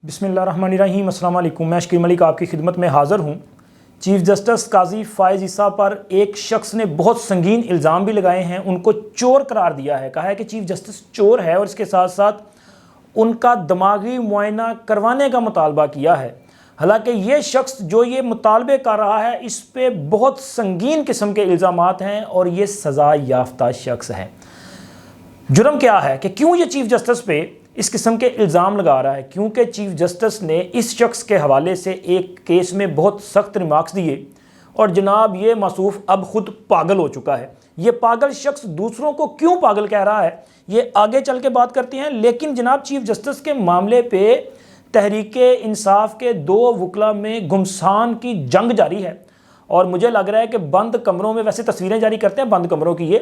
बिस्मिल्लाहिर्रहमानिर्रहीम, अस्सलाम वालेकुम। मैं शकील मलिक आपकी खिदमत में हाज़िर हूँ। चीफ़ जस्टिस काजी फ़ाइज़ ईसा पर एक शख्स ने बहुत संगीन इल्ज़ाम भी लगाए हैं, उनको चोर करार दिया है, कहा है कि चीफ़ जस्टिस चोर है और इसके साथ साथ उनका दिमागी मुआयना करवाने का मुतालबा किया है। हालांकि ये शख्स जो ये मुतालबे कर रहा है इस पे बहुत संगीन किस्म के इल्ज़ामात हैं और ये सज़ा याफ्ता शख्स है। जुर्म क्या है कि क्यों ये चीफ़ जस्टिस पे इस किस्म के इल्ज़ाम लगा रहा है? क्योंकि चीफ़ जस्टिस ने इस शख्स के हवाले से एक केस में बहुत सख्त रिमार्क्स दिए और जनाब ये मासूफ अब ख़ुद पागल हो चुका है। ये पागल शख्स दूसरों को क्यों पागल कह रहा है ये आगे चल के बात करते हैं। लेकिन जनाब चीफ़ जस्टिस के मामले पे तहरीके इंसाफ के दो वकला में घुमसान की जंग जारी है और मुझे लग रहा है कि बंद कमरों में, वैसे तस्वीरें जारी करते हैं बंद कमरों की ये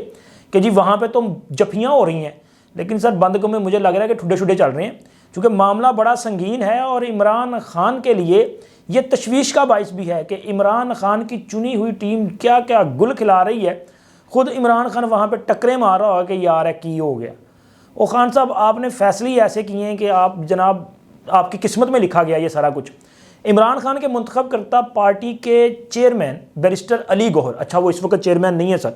कि जी वहाँ पे तो जफियाँ हो रही हैं, लेकिन सर बंद कमरे में मुझे लग रहा है कि ठुड्डे शुड्डे चल रहे हैं, क्योंकि मामला बड़ा संगीन है और इमरान खान के लिए ये तशवीश का बाइस भी है कि इमरान खान की चुनी हुई टीम क्या क्या गुल खिला रही है। खुद इमरान खान वहाँ पे टकरे मार रहा होगा कि यार की हो गया। ओ खान साहब, आपने फैसले ही ऐसे किए हैं कि आप जनाब आपकी किस्मत में लिखा गया ये सारा कुछ। इमरान खान के मुंतखब करता पार्टी के चेयरमैन बैरिस्टर अली गौहर, अच्छा वो इस वक्त चेयरमैन नहीं है सर,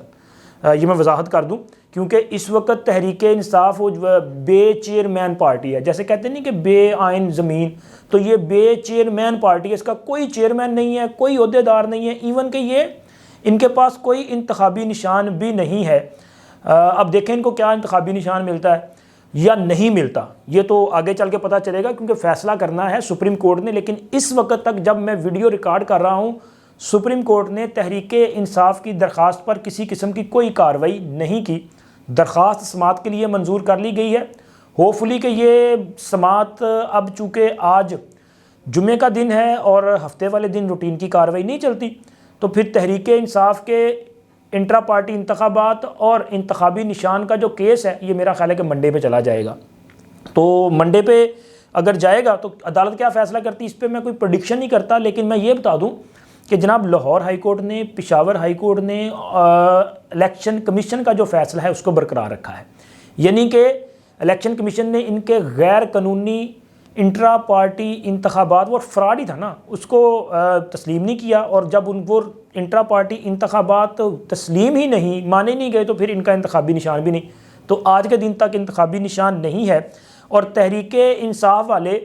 ये मैं वजाहत कर दूं, क्योंकि इस वक्त तहरीक इंसाफ बे चेयरमैन पार्टी है। जैसे कहते नहीं कि बे आइन ज़मीन, तो ये बे चेयरमैन पार्टी है, इसका कोई चेयरमैन नहीं है, कोई ओहदेदार नहीं है, इवन कि ये इनके पास कोई इंतखाबी निशान भी नहीं है। अब देखें इनको क्या इंतखाबी निशान मिलता है या नहीं मिलता, ये तो आगे चल के पता चलेगा, क्योंकि फ़ैसला करना है सुप्रीम कोर्ट ने। लेकिन इस वक्त तक जब मैं वीडियो रिकॉर्ड कर रहा हूँ, सुप्रीम कोर्ट ने तहरीके इंसाफ की दरख्वास्त पर किसी किस्म की कोई कार्रवाई नहीं की। दरख्वास्त समात के लिए मंजूर कर ली गई है। होपफुली कि ये समात अब चूँकि आज जुमे का दिन है और हफ्ते वाले दिन रूटीन की कार्रवाई नहीं चलती, तो फिर तहरीके इंसाफ के इंट्रा पार्टी इंतखाबात और इंतखाबी निशान का जो केस है ये मेरा ख्याल है कि मंडे पे चला जाएगा। तो मंडे पे अगर जाएगा तो अदालत क्या फ़ैसला करती है इस पर मैं कोई प्रेडिक्शन नहीं करता, लेकिन मैं ये बता दूं कि जनाब लाहौर हाई कोर्ट ने, पेशावर हाई कोर्ट ने इलेक्शन कमीशन का जो फ़ैसला है उसको बरकरार रखा है। यानी कि इलेक्शन कमीशन ने इनके गैर कानूनी इंट्रा पार्टी इंतखाबात, वो फ्रॉड ही था ना, उसको तस्लीम नहीं किया। और जब उनको इंट्रा पार्टी इंतखाबात तस्लीम ही नहीं, माने नहीं गए, तो फिर इनका इंतखाबी निशान भी नहीं। तो आज के दिन तक इंतखाबी निशान नहीं है। और तहरीके इंसाफ वाले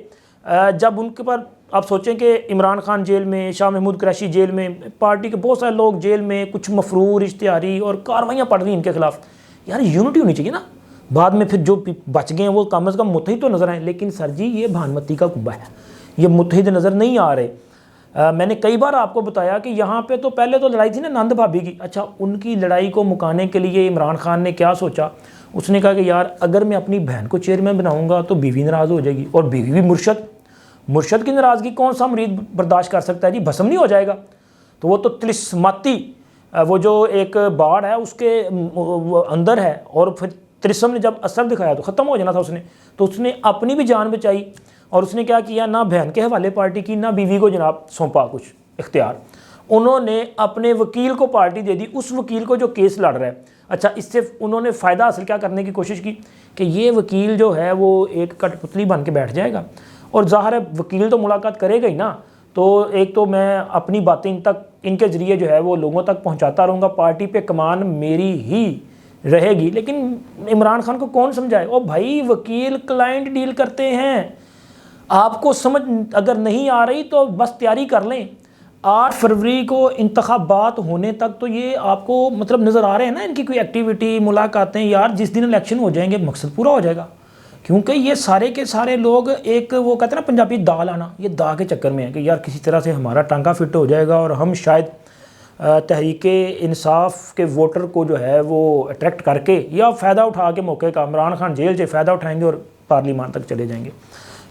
जब उनके पर, आप सोचें कि इमरान खान जेल में, शाह महमूद कुरैशी जेल में, पार्टी के बहुत सारे लोग जेल में, कुछ मफरूर इश्तिहारी और कार्रवाइयाँ पड़ रही हैं इनके खिलाफ। यार यूनिटी होनी चाहिए ना, बाद में फिर जो बच गए हैं वो कम अज़ कम मुत्तहिद तो नज़र आए। लेकिन सर जी ये भानमती का कुब्बा है, ये मुत्तहिद नज़र नहीं आ रहे। मैंने कई बार आपको बताया कि यहाँ पे तो पहले तो लड़ाई थी ना नंद भाभी की। अच्छा, उनकी लड़ाई को मुकाने के लिए इमरान खान ने क्या सोचा, उसने कहा कि यार अगर मैं अपनी बहन को चेयरमैन बनाऊँगा तो बीवी नाराज़ हो जाएगी, और बीवी भी मुर्शद की नाराज़गी कौन सा मरीद बर्दाश्त कर सकता है जी, भस्म नहीं हो जाएगा। तो वो तो तिलिस्माती, वो जो एक बाढ़ है उसके अंदर है, और फिर तिलिस्म ने जब असर दिखाया तो ख़त्म हो जाना था उसने। तो उसने अपनी भी जान बचाई और उसने क्या किया, ना बहन के हवाले पार्टी की, ना बीवी को जनाब सौंपा कुछ इख्तियार। उन्होंने अपने वकील को पार्टी दे दी, उस वकील को जो केस लड़ रहा है। अच्छा, इससे उन्होंने फ़ायदा हासिल क्या करने की कोशिश की कि ये वकील जो है वो एक कठपुतली बन के बैठ जाएगा, और ज़ाहिर है वकील तो मुलाकात करेगा ही ना। तो एक तो मैं अपनी बातें इन तक, इनके ज़रिए जो है वो लोगों तक पहुंचाता रहूँगा, पार्टी पे कमान मेरी ही रहेगी। लेकिन इमरान खान को कौन समझाए? ओ भाई, वकील क्लाइंट डील करते हैं, आपको समझ अगर नहीं आ रही तो बस तैयारी कर लें। 8 फरवरी को इंतखाबात होने तक तो ये आपको मतलब नज़र आ रहे हैं ना इनकी कोई एक्टिविटी, मुलाकातें। यार जिस दिन इलेक्शन हो जाएंगे मकसद पूरा हो जाएगा, क्योंकि ये सारे के सारे लोग एक, वो कहते हैं ना पंजाबी दाल आना, ये दा के चक्कर में है कि यार किसी तरह से हमारा टांका फिट हो जाएगा और हम शायद तहरीके इंसाफ के वोटर को जो है वो अट्रैक्ट करके या फ़ायदा उठा के मौके का इमरान खान जेल से फ़ायदा उठाएंगे और पार्लियामान तक चले जाएंगे।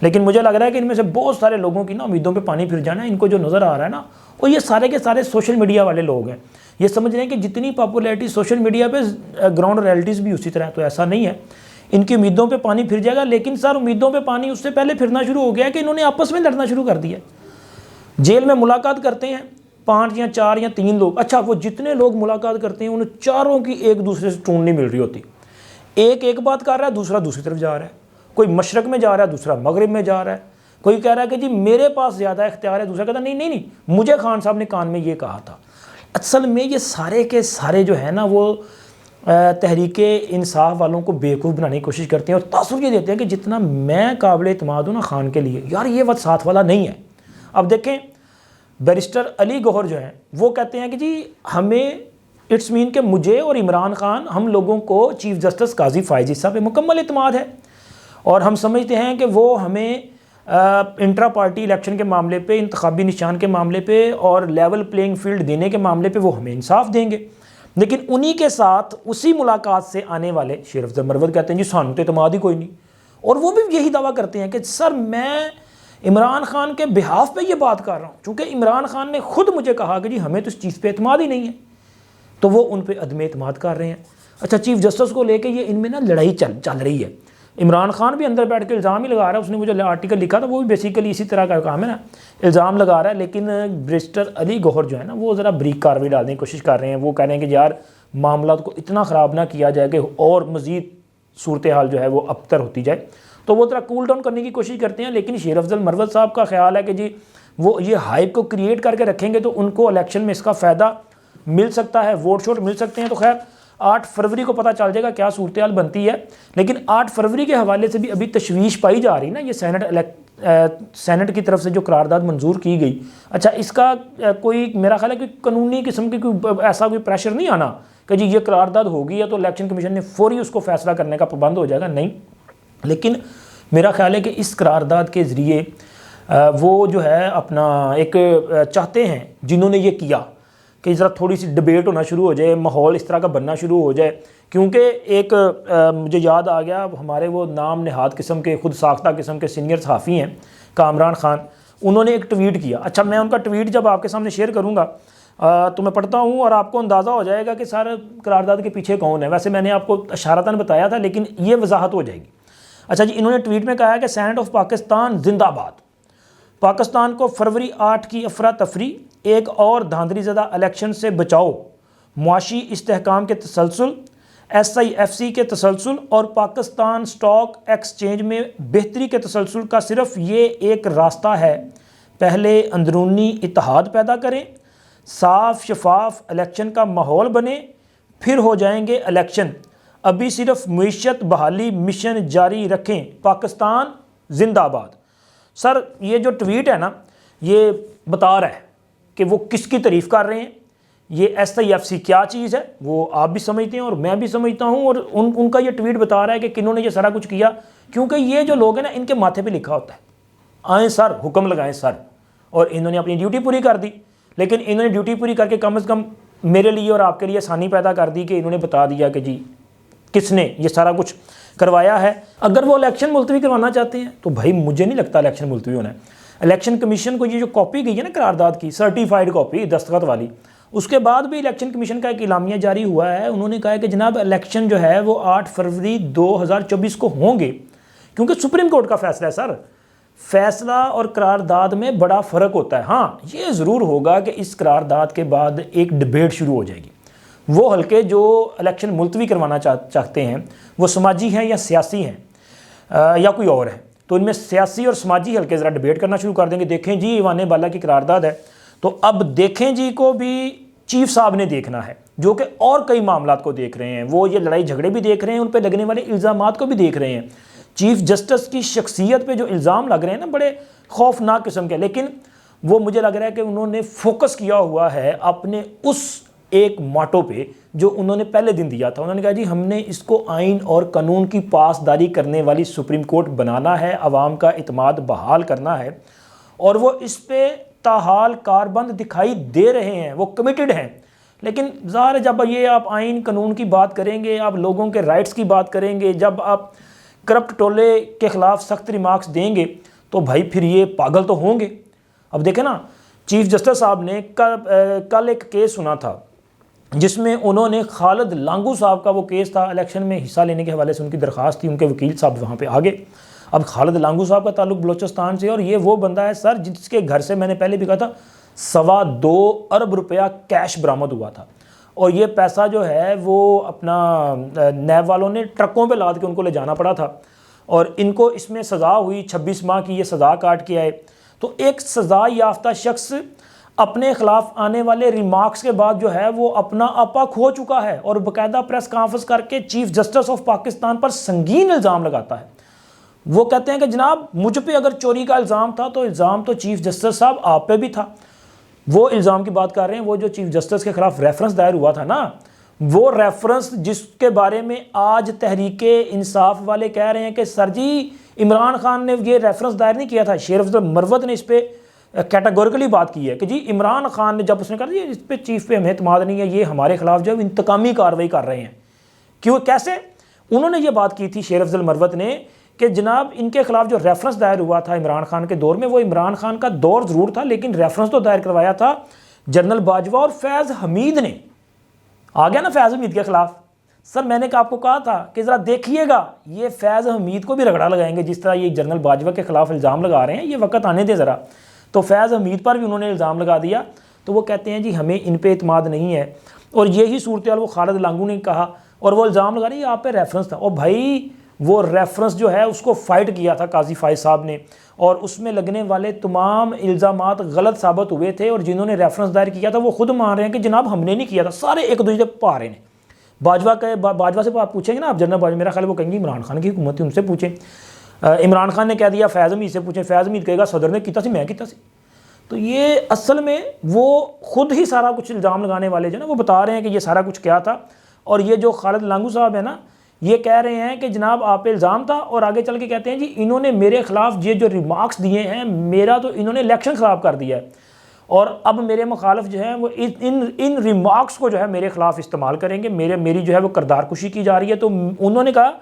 लेकिन मुझे लग रहा है कि इनमें से बहुत सारे लोगों की ना उम्मीदों पे पानी फिर जाना है। इनको जो नज़र आ रहा है ना, और ये सारे के सारे सोशल मीडिया वाले लोग हैं। ये समझ रहे हैं कि जितनी पॉपुलैरिटी सोशल मीडिया पे, ग्राउंड रियलिटीज़ भी उसी तरह। तो ऐसा नहीं है, इनकी उम्मीदों पे पानी फिर जाएगा। लेकिन सर उम्मीदों पे पानी उससे पहले फिरना शुरू हो गया कि इन्होंने आपस में लड़ना शुरू कर दिया। जेल में मुलाकात करते हैं 5 या 4 या 3 लोग। अच्छा, वो जितने लोग मुलाकात करते हैं उन चारों की एक दूसरे से टून नहीं मिल रही होती। एक बात कर रहा है, दूसरा दूसरी तरफ जा रहा है। कोई मशरक में जा रहा है, दूसरा मगरिब में जा रहा है। कोई कह रहा है कि जी मेरे पास ज़्यादा इख्तियार है, दूसरा कहता नहीं नहीं नहीं, मुझे खान साहब ने कान में ये कहा था। असल में ये सारे के सारे जो है ना वो तहरीक इंसाफ वालों को बेवकूफ़ बनाने की कोशिश करते हैं और तासुर ये देते हैं कि जितना मैं काबिल एतमाद हूँ ना खान के लिए, यार ये वक्त साथ वाला नहीं है। अब देखें बैरिस्टर अली गौहर जो हैं वो कहते हैं कि जी हमें इट्स मीन कि मुझे और इमरान खान, हम लोगों को चीफ जस्टिस काजी फ़ाइज़ ईसा पे मुकम्मल एतमाद है और हम समझते हैं कि वो हमें इंट्रा पार्टी इलेक्शन के मामले पे, इंतखाबी निशान के मामले पे और लेवल प्लेइंग फील्ड देने के मामले पे वो हमें इंसाफ देंगे। लेकिन उन्हीं के साथ उसी मुलाकात से आने वाले शेर अफजल मरवत कहते हैं जी सानू तो एतमाद ही कोई नहीं, और वो भी यही दावा करते हैं कि सर मैं इमरान खान के बिहाफ पे ये बात कर रहा हूँ, चूँकि इमरान खान ने खुद मुझे कहा कि जी हमें तो इस चीज़ पे एतमाद ही नहीं है, तो वो उन पर अदम एतमाद कर रहे हैं। अच्छा, चीफ जस्टिस को लेके ये इनमें ना लड़ाई चल रही है। इमरान खान भी अंदर बैठ के इल्ज़ाम ही लगा रहा है, उसने मुझे आर्टिकल लिखा था वो भी बेसिकली इसी तरह का काम है ना, इल्ज़ाम लगा रहा है। लेकिन बैरिस्टर अली गौहर जो है ना वो ज़रा बरीक कार्रवाई डालने की कोशिश कर रहे हैं। वो कह रहे हैं कि यार मामला को इतना ख़राब ना किया जाए कि और मज़ीद सूरत हाल जो है वो अबतर होती जाए, तो वो ज़रा कूल डाउन करने की कोशिश करते हैं। लेकिन शेर अफजल मरवत साहब का ख्याल है कि जी वो ये हाइप को क्रिएट करके रखेंगे तो उनको इलेक्शन में इसका फ़ायदा मिल सकता है, वोट शोट मिल सकते हैं। तो खैर 8 फरवरी को पता चल जाएगा क्या सूरत हाल बनती है। लेकिन 8 फरवरी के हवाले से भी अभी तशवीश पाई जा रही ना, ये सेनेट की तरफ से जो करारदाद मंजूर की गई, अच्छा इसका कोई मेरा ख्याल है कि कानूनी किस्म की कोई ऐसा कोई प्रेशर नहीं आना कि जी ये करारदाद होगी या तो इलेक्शन कमीशन ने फौरी उसको फैसला करने का पाबंद हो जाएगा, नहीं। लेकिन मेरा ख्याल है कि इस करारदाद के ज़रिए वो जो है अपना एक चाहते हैं जिन्होंने ये किया कि ज़रा थोड़ी सी डिबेट होना शुरू हो जाए, माहौल इस तरह का बनना शुरू हो जाए। क्योंकि एक मुझे याद आ गया, हमारे वो नाम नहाद किस्म के खुद साख्ता किस्म के सीनियर सहाफ़ी हैं कामरान ख़ान, उन्होंने एक ट्वीट किया। अच्छा, मैं उनका ट्वीट जब आपके सामने शेयर करूँगा तो मैं पढ़ता हूँ और आपको अंदाज़ा हो जाएगा कि सारे करारदाद के पीछे कौन है। वैसे मैंने आपको इशारतन बताया था लेकिन ये वजाहत हो जाएगी। अच्छा जी, इन्होंने ट्वीट में कहा है कि सेनेट ऑफ पाकिस्तान जिंदाबाद, पाकिस्तान को फरवरी 8 की अफरा तफरी, एक और धांधलीज़दा इलेक्शन से बचाओ, मुआशी इस्तेहकाम के तसलसल, SIFC के तसलसल और पाकिस्तान स्टॉक एक्सचेंज में बेहतरी के तसलसल का सिर्फ ये एक रास्ता है, पहले अंदरूनी इत्तेहाद पैदा करें, साफ शफाफ इलेक्शन का माहौल बने, फिर हो जाएंगे इलेक्शन, अभी सिर्फ मईशत बहाली मिशन जारी रखें, पाकिस्तान जिंदाबाद। सर ये जो ट्वीट है ना ये बता रहा है कि वो किसकी तारीफ़ कर रहे हैं। ये SIFC क्या चीज़ है वो आप भी समझते हैं और मैं भी समझता हूँ, और उनका ये ट्वीट बता रहा है कि किन्होंने ये सारा कुछ किया। क्योंकि ये जो लोग हैं ना इनके माथे पे लिखा होता है आएँ सर हुक्म लगाएं सर, और इन्होंने अपनी ड्यूटी पूरी कर दी। लेकिन इन्होंने ड्यूटी पूरी करके कम से कम मेरे लिए और आपके लिए आसानी पैदा कर दी कि इन्होंने बता दिया कि जी किसने ये सारा कुछ करवाया है। अगर वो इलेक्शन मुलतवी करवाना चाहते हैं तो भाई मुझे नहीं लगता इलेक्शन मुलतवी होना है। इलेक्शन कमीशन को ये जो कॉपी गई है ना करारदाद की, सर्टिफाइड कॉपी दस्तखत वाली, उसके बाद भी इलेक्शन कमीशन का एक इलामिया जारी हुआ है। उन्होंने कहा है कि जनाब इलेक्शन जो है वो 8 फरवरी 2024 को होंगे, क्योंकि सुप्रीम कोर्ट का फैसला है सर। फैसला और करारदाद में बड़ा फ़र्क होता है। हाँ ये ज़रूर होगा कि इस करारदाद के बाद एक डिबेट शुरू हो जाएगी। वो हल्के जो इलेक्शन मुलतवी करवाना चाहते हैं वो समाजी हैं या सियासी हैं या कोई और है, तो इनमें सियासी और समाजी हल्के ज़रा डिबेट करना शुरू कर देंगे। देखें जी ईवान बाला की करारदाद है, तो अब देखें जी को भी चीफ साहब ने देखना है, जो कि और कई मामलात को देख रहे हैं। वो ये लड़ाई झगड़े भी देख रहे हैं, उन पर लगने वाले इल्ज़ामात को भी देख रहे हैं। चीफ जस्टिस की शख्सियत पे जो इल्ज़ाम लग रहे हैं ना बड़े खौफनाक किस्म के, लेकिन वो मुझे लग रहा है कि उन्होंने फोकस किया हुआ है अपने उस एक मोटो पे जो उन्होंने पहले दिन दिया था। उन्होंने कहा जी हमने इसको आइन और कानून की पासदारी करने वाली सुप्रीम कोर्ट बनाना है, अवाम का इत्मीनान बहाल करना है, और वो इस पे ताहाल कारबंद दिखाई दे रहे हैं, वो कमिटेड हैं। लेकिन ज़ाहिर जब ये आप आइन कानून की बात करेंगे, आप लोगों के राइट्स की बात करेंगे, जब आप करप्ट टोले के ख़िलाफ़ सख्त रिमार्क्स देंगे तो भाई फिर ये पागल तो होंगे। अब देखें ना, चीफ जस्टिस साहब ने कल एक केस सुना था जिसमें उन्होंने खालिद लांगू साहब का, वो केस था इलेक्शन में हिस्सा लेने के हवाले से उनकी दरख्वास्त थी, उनके वकील साहब वहाँ पे आ गए। अब खालिद लांगू साहब का ताल्लुक बलोचिस्तान से, और ये वो बंदा है सर जिसके घर से मैंने पहले भी कहा था 2.25 अरब रुपया कैश बरामद हुआ था, और ये पैसा जो है वो अपना नैब वालों ने ट्रकों पे लाद के उनको ले जाना पड़ा था, और इनको इसमें सज़ा हुई, 26 माह की ये सज़ा काट के आए। तो एक सज़ा याफ्ता शख्स अपने खिलाफ आने वाले रिमार्क्स के बाद जो है वो अपना आपा खो चुका है और बाकायदा प्रेस कॉन्फ्रेंस करके चीफ जस्टिस ऑफ पाकिस्तान पर संगीन इल्ज़ाम लगाता है। वो कहते हैं कि जनाब मुझ पे अगर चोरी का इल्ज़ाम था तो इल्ज़ाम तो चीफ जस्टिस साहब आप पे भी था। वो इल्ज़ाम की बात कर रहे हैं, वो जो चीफ जस्टिस के खिलाफ रेफरेंस दायर हुआ था ना, वो रेफरेंस जिसके बारे में आज तहरीक इंसाफ वाले कह रहे हैं कि सर जी इमरान खान ने ये रेफरेंस दायर नहीं किया था। शेर अफजल मरवत ने इस पर कैटेगोरिकली बात की है कि जी इमरान खान ने, जब उसने कहा इस पे चीफ पे हमें एतमाद नहीं है, ये हमारे खिलाफ जो इंतकामी कार्रवाई कर रहे हैं। क्यों, कैसे? उन्होंने ये बात की थी शेर अफजल मरवत ने कि जनाब इनके खिलाफ जो रेफरेंस दायर हुआ था इमरान खान के दौर में, वो इमरान खान का दौर ज़रूर था लेकिन रेफरेंस तो दायर करवाया था जनरल बाजवा और फैज़ हमीद ने। आ गया ना फैज़ हमीद के खिलाफ। सर मैंने आपको कहा था कि ज़रा देखिएगा ये फैज़ हमीद को भी रगड़ा लगाएंगे जिस तरह ये जनरल बाजवा के खिलाफ इल्ज़ाम लगा रहे हैं, ये वक्त आने दे ज़रा। तो फैज़ हमीद पर भी उन्होंने इल्ज़ाम लगा दिया। तो वो कहते हैं जी हमें इन पे इत्माद नहीं है, और यही सूरत हाल वो खालिद लांगू ने कहा, और वो इल्ज़ाम लगा रही है आप पे रेफरेंस था। और भाई वो रेफरेंस जो है उसको फ़ाइट किया था काजी फाइज साहब ने, और उसमें लगने वाले तमाम इल्ज़ामात गलत साबित हुए थे, और जिन्होंने रेफरेंस दायर किया था वो खुद मान रहे हैं कि जनाब हमने नहीं किया था। सारे एक दूसरे पा रहे हैं। बाजवा से आप पूछेंगे ना, आप जनरल बाजवा, मेरा ख्याल वो कहेंगे इमरान खान की हुकूमत थी, उनसे पूछें। इमरान खान ने कह दिया फैज़ हमीद से पूछें, फैज़ हमीद कहेगा सदर ने किया सी, मैं किया सी। तो ये असल में वो खुद ही सारा कुछ इल्ज़ाम लगाने वाले जो ना वो बता रहे हैं कि ये सारा कुछ क्या था। और ये जो खालिद लांगू साहब है ना, ये कह रहे हैं कि जनाब आप पे इल्ज़ाम था, और आगे चल के कहते हैं जी इन्होंने मेरे खिलाफ ये जो रिमार्क्स दिए हैं, मेरा तो इन्होंने इलेक्शन ख़राब कर दिया है, और अब मेरे मुखालिफ जो है वो इन रिमार्क्स को जो है मेरे खिलाफ इस्तेमाल करेंगे, मेरी जो है वो करदार कुशी की जा रही है। तो उन्होंने कहा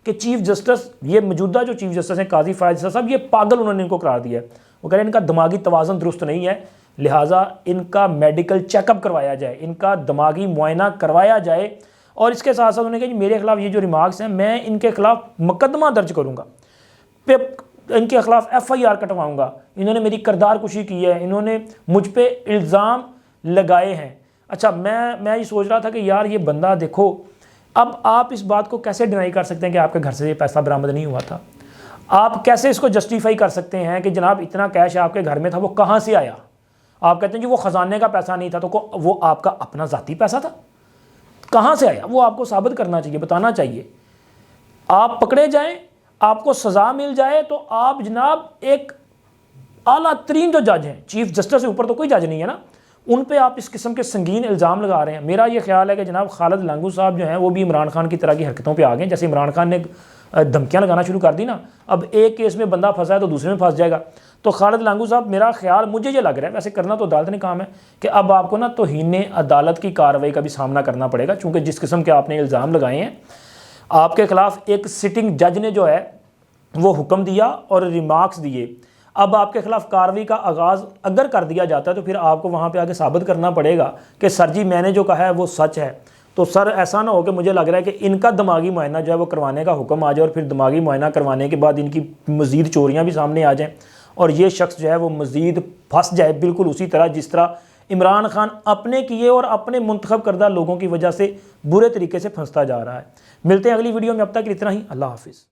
कि चीफ जस्टिस, ये मौजूदा जो चीफ जस्टिस हैं काजी फायज साहब, ये पागल उन्होंने इनको करार दिया है। वो कह रहे हैं इनका दिमागी तवाज़ुन दुरुस्त नहीं है, लिहाजा इनका मेडिकल चेकअप करवाया जाए, इनका दिमागी मुआयना करवाया जाए। और इसके साथ साथ उन्होंने कहा मेरे खिलाफ ये जो रिमार्क्स हैं मैं इनके खिलाफ मुकदमा दर्ज करूँगा, इनके खिलाफ FIR कटवाऊँगा, इन्होंने मेरी करदार कुशी की है, इन्होंने मुझ पर इल्ज़ाम लगाए हैं। अच्छा, मैं ये सोच रहा था कि यार ये बंदा देखो, अब आप इस बात को कैसे डिनाई कर सकते हैं कि आपके घर से ये पैसा बरामद नहीं हुआ था? आप कैसे इसको जस्टिफाई कर सकते हैं कि जनाब इतना कैश आपके घर में था, वो कहाँ से आया? आप कहते हैं जी वो ख़जाने का पैसा नहीं था, तो वो आपका अपना ज़ाती पैसा था, कहाँ से आया? वो आपको साबित करना चाहिए, बताना चाहिए। आप पकड़े जाएं, आपको सज़ा मिल जाए, तो आप जनाब एक आला तरीन जो जज हैं, चीफ जस्टिस से ऊपर तो कोई जज नहीं है ना, उन पे आप इस किस्म के संगीन इल्ज़ाम लगा रहे हैं। मेरा ये ख्याल है कि जनाब खालिद लांगू साहब जो हैं वो भी इमरान खान की तरह की हरकतों पे आ गए। जैसे इमरान खान ने धमकियां लगाना शुरू कर दी ना, अब एक केस में बंदा फंसा है तो दूसरे में फंस जाएगा। तो खालिद लांगू साहब, मेरा ख्याल, मुझे ये लग रहा है, वैसे करना तो अदालत ने काम है, कि अब आपको ना तौहीन अदालत की कार्रवाई का भी सामना करना पड़ेगा, चूँकि जिस किस्म के आपने इल्ज़ाम लगाए हैं, आपके खिलाफ एक सिटिंग जज ने जो है वो हुक्म दिया और रिमार्क्स दिए। अब आपके खिलाफ कार्रवाई का आगाज़ अगर कर दिया जाता है तो फिर आपको वहाँ पे आगे साबित करना पड़ेगा कि सर जी मैंने जो कहा है वो सच है। तो सर ऐसा ना हो कि मुझे लग रहा है कि इनका दिमागी मुआयना जो है वो करवाने का हुक्म आ जाए, और फिर दिमागी मुआयना करवाने के बाद इनकी मज़ीद चोरियाँ भी सामने आ जाएँ, और ये शख्स जो है वो मज़ीद फंस जाए, बिल्कुल उसी तरह जिस तरह इमरान खान अपने किए और अपने मुंतखब करदा लोगों की वजह से बुरे तरीके से फंसता जा रहा है। मिलते हैं अगली वीडियो में, अब तक इतना ही। अल्लाह हाफिज़।